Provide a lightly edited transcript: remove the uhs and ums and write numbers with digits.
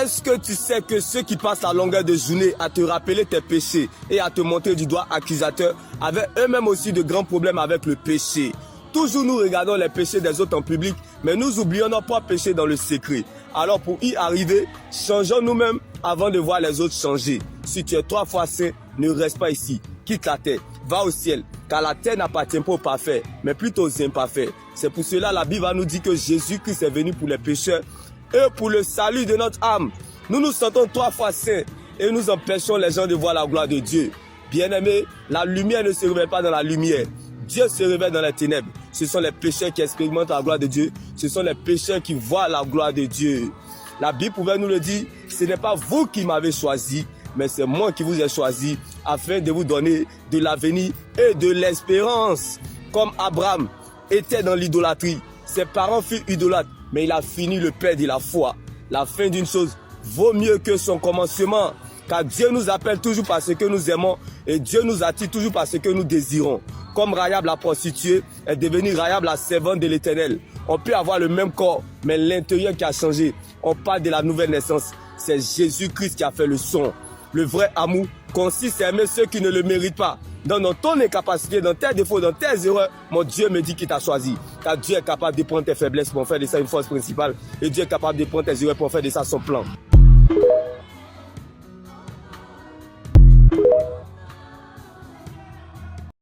Est-ce que tu sais que ceux qui passent la longueur de journée à te rappeler tes péchés et à te montrer du doigt accusateur avaient eux-mêmes aussi de grands problèmes avec le péché? Toujours nous regardons les péchés des autres en public, mais nous oublions nos propres péchés dans le secret. Alors pour y arriver, changeons nous-mêmes avant de voir les autres changer. Si tu es 3 fois saint, ne reste pas ici. Quitte la terre, va au ciel, car la terre n'appartient pas aux parfaits, mais plutôt aux imparfaits. C'est pour cela la Bible nous dit que Jésus-Christ est venu pour les pécheurs et pour le salut de notre âme. Nous nous sentons 3 fois saints et nous empêchons les gens de voir la gloire de Dieu. Bien-aimés, la lumière ne se révèle pas dans la lumière. Dieu se révèle dans les ténèbres. Ce sont les pécheurs qui expérimentent la gloire de Dieu. Ce sont les pécheurs qui voient la gloire de Dieu. La Bible pouvait nous le dire, ce n'est pas vous qui m'avez choisi, mais c'est moi qui vous ai choisi afin de vous donner de l'avenir et de l'espérance. Comme Abraham était dans l'idolâtrie, ses parents furent idolâtres, mais il a fini le père de la foi. La fin d'une chose vaut mieux que son commencement, car Dieu nous appelle toujours parce que nous aimons et Dieu nous attire toujours parce que nous désirons. Comme Rahab la prostituée est devenue Rahab la servante de l'Éternel. On peut avoir le même corps, mais l'intérieur qui a changé. On parle de la nouvelle naissance. C'est Jésus-Christ qui a fait le son. Le vrai amour consiste à aimer ceux qui ne le méritent pas. Dans ton incapacité, dans tes défauts, dans tes erreurs, mon Dieu me dit qu'il t'a choisi. Car Dieu est capable de prendre tes faiblesses pour en faire de ça une force principale. Et Dieu est capable de prendre tes erreurs pour en faire de ça son plan.